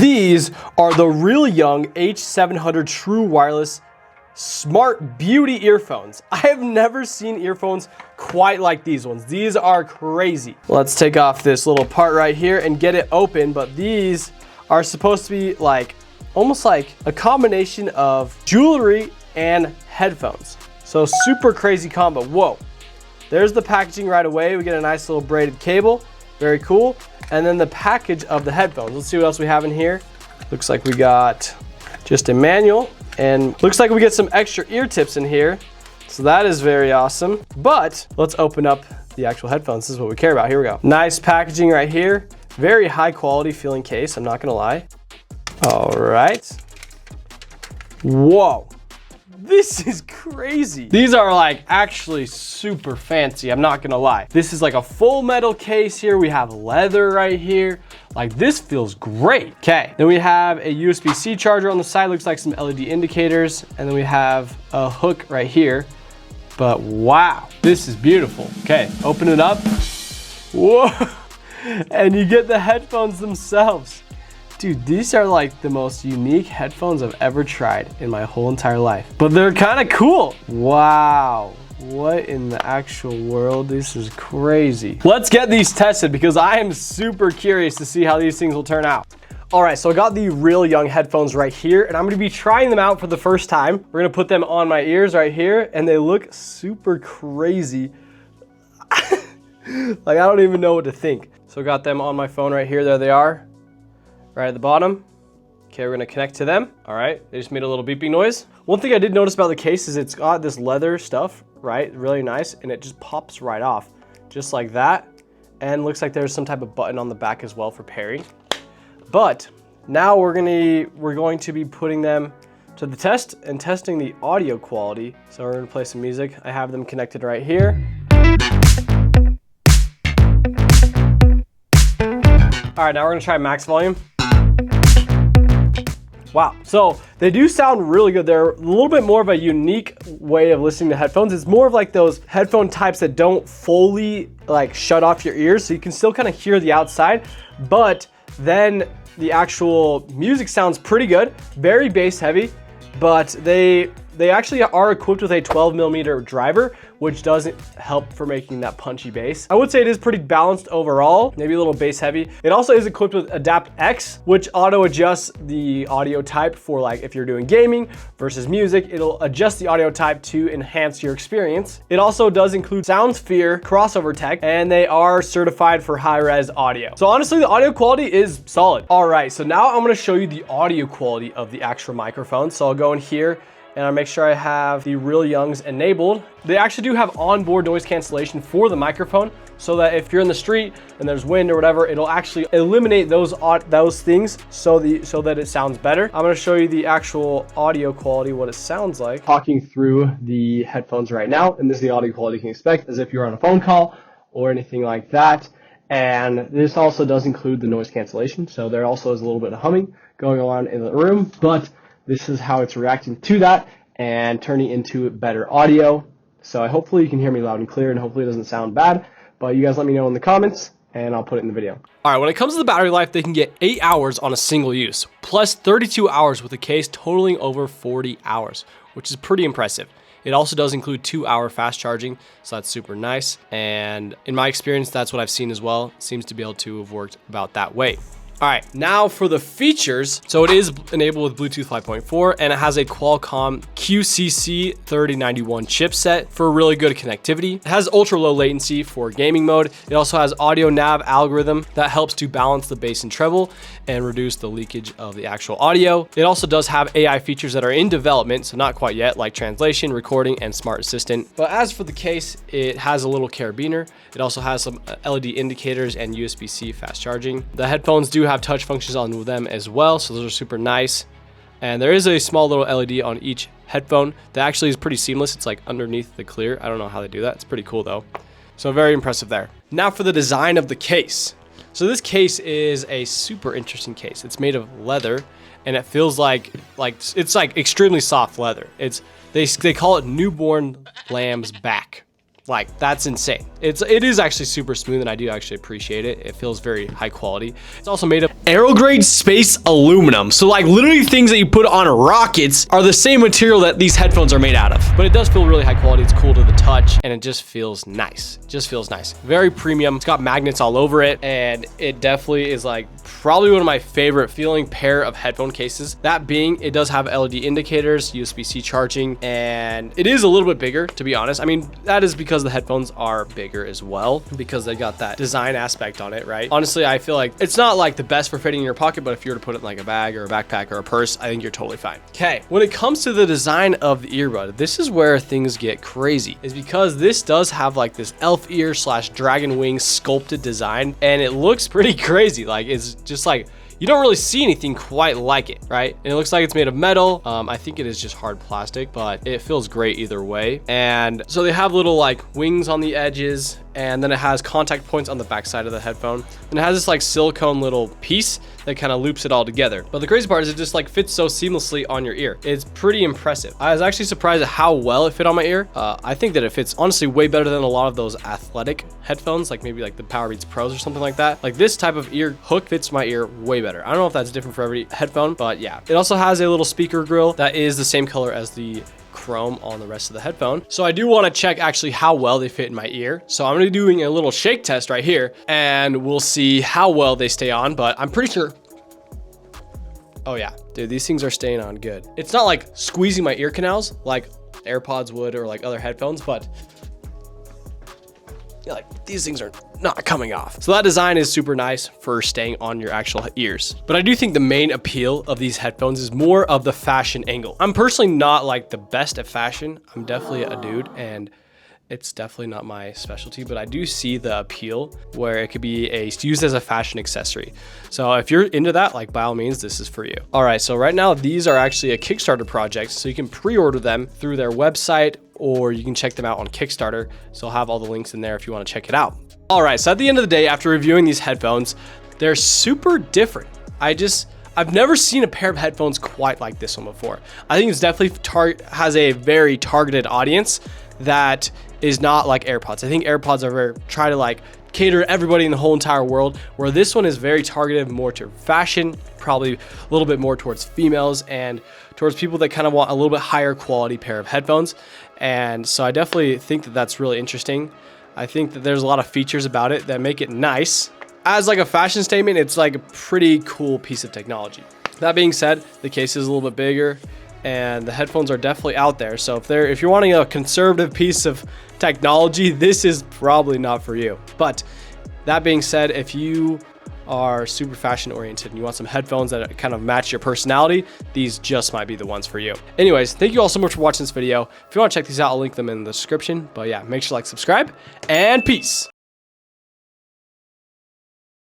These are the Real Young H700 True Wireless Smart Beauty Earphones. I have never seen earphones quite like these ones. These are crazy. Let's take off this little part right here and get it open, but these are supposed to be like, almost like a combination of jewelry and headphones. So super crazy combo. Whoa. There's the packaging right away. We get a nice little braided cable. Very cool. And then the package of the headphones. Let's see what else we have in here. Looks like we got just a manual, and looks like we get some extra ear tips in here. So that is very awesome. But let's open up the actual headphones. This is what we care about. Here we go. Nice packaging right here. Very high quality feeling case, I'm not gonna lie. All right. Whoa. This is crazy. These are like actually super fancy, I'm not gonna lie. This is like a full metal case here. We have leather right here. Like, this feels great. Okay, then we have a USB-C charger on the side. Looks like some LED indicators. And then we have a hook right here. But wow, this is beautiful. Okay, open it up. Whoa, and you get the headphones themselves. Dude, these are like the most unique headphones I've ever tried in my whole entire life. But they're kind of cool. Wow. What in the actual world? This is crazy. Let's get these tested because I am super curious to see how these things will turn out. All right, so I got the Real Young headphones right here, and I'm gonna be trying them out for the first time. We're gonna put them on my ears right here, and they look super crazy. Like, I don't even know what to think. So I got them on my phone right here. There they are. Right at the bottom. Okay, we're gonna connect to them. All right, they just made a little beeping noise. One thing I did notice about the case is it's got this leather stuff, right? Really nice, and it just pops right off, just like that. And looks like there's some type of button on the back as well for pairing. But now we're going to be putting them to the test and testing the audio quality. So we're gonna play some music. I have them connected right here. All right, now we're gonna try max volume. Wow, so they do sound really good. They're a little bit more of a unique way of listening to headphones. It's more of like those headphone types that don't fully like shut off your ears, so you can still kind of hear the outside, but then the actual music sounds pretty good, very bass heavy, but they actually are equipped with a 12mm driver, which doesn't help for making that punchy bass. I would say it is pretty balanced overall, maybe a little bass heavy. It also is equipped with Adapt X, which auto adjusts the audio type for like if you're doing gaming versus music, it'll adjust the audio type to enhance your experience. It also does include SoundSphere crossover tech, and they are certified for high-res audio. So honestly, the audio quality is solid. All right, so now I'm gonna show you the audio quality of the actual microphone. So I'll go in here and I'll make sure I have the Real Youngs enabled. They actually do have onboard noise cancellation for the microphone, so that if you're in the street and there's wind or whatever, it'll actually eliminate those things so that it sounds better. I'm gonna show you the actual audio quality, what it sounds like. Talking through the headphones right now, and this is the audio quality you can expect as if you're on a phone call or anything like that. And this also does include the noise cancellation, so there also is a little bit of humming going on in the room, but this is how it's reacting to that and turning into better audio. So hopefully you can hear me loud and clear, and hopefully it doesn't sound bad, but you guys let me know in the comments and I'll put it in the video. All right, when it comes to the battery life, they can get 8 hours on a single use, plus 32 hours with a case, totaling over 40 hours, which is pretty impressive. It also does include 2-hour fast charging, so that's super nice. And in my experience, that's what I've seen as well. It seems to be able to have worked about that way. All right, now for the features. So it is enabled with Bluetooth 5.4, and it has a Qualcomm QCC 3091 chipset for really good connectivity. It has ultra low latency for gaming mode. It also has audio nav algorithm that helps to balance the bass and treble and reduce the leakage of the actual audio. It also does have AI features that are in development, so not quite yet, like translation, recording, and smart assistant. But as for the case, it has a little carabiner. It also has some LED indicators and USB-C fast charging. The headphones do have touch functions on them as well, so those are super nice. And there is a small little LED on each headphone that actually is pretty seamless. It's like underneath the clear. I don't know how they do that. It's pretty cool though. So very impressive there. Now for the design of the case. So this case is a super interesting case. It's made of leather, and it feels like it's like extremely soft leather. They call it newborn lamb's back. Like, that's insane. It is actually super smooth, and I do actually appreciate it. It feels very high quality. It's also made of aero grade space aluminum. So like literally things that you put on rockets are the same material that these headphones are made out of. But it does feel really high quality. It's cool to the touch, and it just feels nice. It just feels nice. Very premium. It's got magnets all over it, and it definitely is like probably one of my favorite feeling pair of headphone cases. That being, it does have LED indicators, USB-C charging, and it is a little bit bigger, to be honest. I mean, that is because the headphones are bigger as well, because they got that design aspect on it, right? Honestly, I feel like it's not like the best for fitting in your pocket, but if you were to put it in like a bag or a backpack or a purse, I think you're totally fine. Okay, when it comes to the design of the earbud, this is where things get crazy, is because this does have like this elf ear / dragon wing sculpted design, and it looks pretty crazy. Like, it's just like, you don't really see anything quite like it, right? And it looks like it's made of metal. I think it is just hard plastic, but it feels great either way. And so they have little like wings on the edges, and then it has contact points on the back side of the headphone. And it has this like silicone little piece that kind of loops it all together. But the crazy part is it just like fits so seamlessly on your ear. It's pretty impressive. I was actually surprised at how well it fit on my ear. I think that it fits honestly way better than a lot of those athletic headphones, like maybe like the Powerbeats Pros or something like that. Like, this type of ear hook fits my ear way better. I don't know if that's different for every headphone, but yeah. It also has a little speaker grill that is the same color as the chrome on the rest of the headphone. So I do want to check actually how well they fit in my ear. So I'm going to be doing a little shake test right here, and we'll see how well they stay on, but I'm pretty sure. Oh yeah, dude, these things are staying on good. It's not like squeezing my ear canals like AirPods would or like other headphones, but yeah, like these things are not coming off. So that design is super nice for staying on your actual ears. But I do think the main appeal of these headphones is more of the fashion angle. I'm personally not like the best at fashion. I'm definitely a dude, and it's definitely not my specialty, but I do see the appeal where it could be used as a fashion accessory. So if you're into that, like, by all means, this is for you. All right, so right now these are actually a Kickstarter project, so you can pre-order them through their website, or you can check them out on Kickstarter. So I'll have all the links in there if you want to check it out. All right, so at the end of the day, after reviewing these headphones, they're super different. I've never seen a pair of headphones quite like this one before. I think it's definitely has a very targeted audience that is not like AirPods. I think AirPods are try to like cater everybody in the whole entire world, where this one is very targeted more to fashion, probably a little bit more towards females and towards people that kind of want a little bit higher quality pair of headphones. And so I definitely think that that's really interesting. I think that there's a lot of features about it that make it nice. As like a fashion statement, it's like a pretty cool piece of technology. That being said, the case is a little bit bigger, and the headphones are definitely out there. So if you're wanting a conservative piece of technology, this is probably not for you. But that being said, if you are super fashion oriented and you want some headphones that kind of match your personality, these just might be the ones for you. Anyways, thank you all so much for watching this video. If you want to check these out, I'll link them in the description. But yeah, make sure to like, subscribe, and peace.